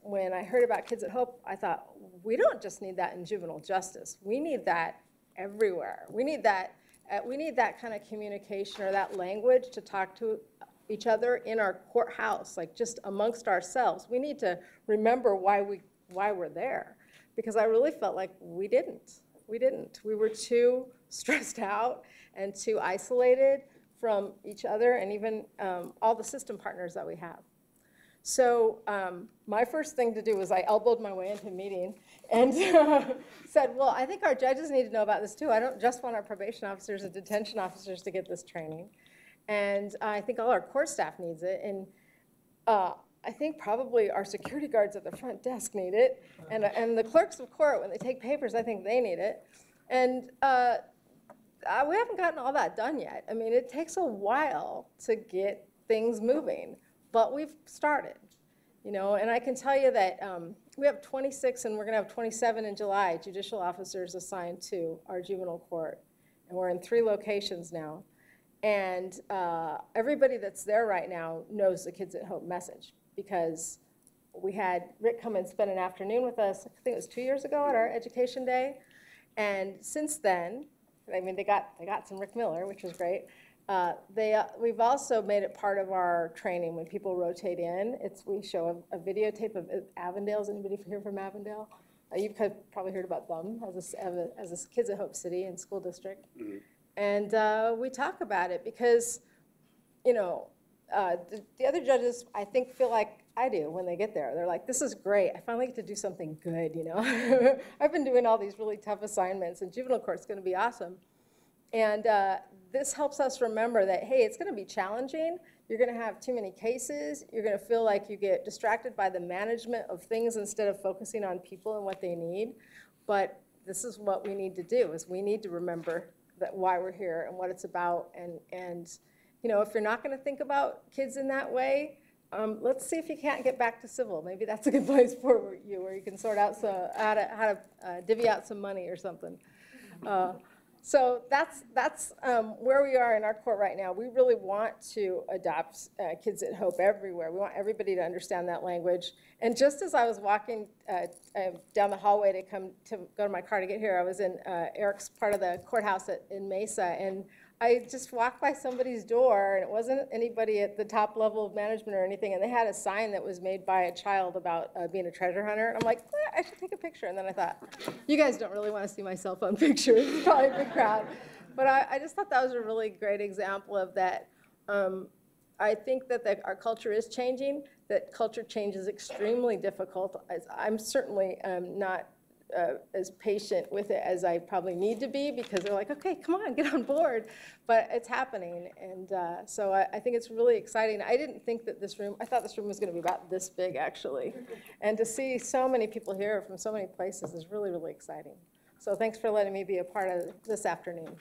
when I heard about Kids at Hope, I thought, we don't just need that in juvenile justice. We need that everywhere. We need that kind of communication or that language to talk to each other in our courthouse, like just amongst ourselves. We need to remember why we're there, because I really felt like we didn't. We were too stressed out and too isolated from each other and even all the system partners that we have. So my first thing to do was I elbowed my way into a meeting and said, well, I think our judges need to know about this too. I don't just want our probation officers and detention officers to get this training. And I think all our court staff needs it. And I think probably our security guards at the front desk need it. And the clerks of court, when they take papers, I think they need it. And we haven't gotten all that done yet. I mean, it takes a while to get things moving. But we've started, you know, and I can tell you that we have 26, and we're going to have 27 in July, judicial officers assigned to our juvenile court. And we're in 3 locations now. And everybody that's there right now knows the Kids at Hope message, because we had Rick come and spend an afternoon with us, I think it was 2 years ago at our education day. And since then, I mean, they got some Rick Miller, which was great. We've also made it part of our training when people rotate in. We show a videotape of Avondale's. Anybody here from Avondale? You've probably heard about them as a Kids at Hope City and school district. Mm-hmm. And we talk about it because, you know, the other judges, I think, feel like I do when they get there. They're like, this is great. I finally get to do something good, you know. I've been doing all these really tough assignments, and juvenile court's going to be awesome. And this helps us remember that, hey, it's going to be challenging. You're going to have too many cases. You're going to feel like you get distracted by the management of things instead of focusing on people and what they need. But this is what we need to do, is we need to remember that why we're here and what it's about. And you know, if you're not going to think about kids in that way, let's see if you can't get back to civil. Maybe that's a good place for you, where you can sort out how to divvy out some money or something. So that's where we are in our court right now. We really want to adopt Kids at Hope everywhere. We want everybody to understand that language. And just as I was walking down the hallway to go to my car to get here, I was in Eric's part of the courthouse in Mesa, and I just walked by somebody's door, and it wasn't anybody at the top level of management or anything, and they had a sign that was made by a child about being a treasure hunter. And I'm like, I should take a picture. And then I thought, you guys don't really want to see my cell phone picture. It's probably a big crowd. But I just thought that was a really great example of that. I think that our culture is changing, that culture change is extremely difficult. I'm certainly not as patient with it as I probably need to be, because they're like, okay, come on, get on board. But it's happening, and so I think it's really exciting. I didn't think that I thought this room was going to be about this big, actually. And to see so many people here from so many places is really, really exciting. So thanks for letting me be a part of this afternoon.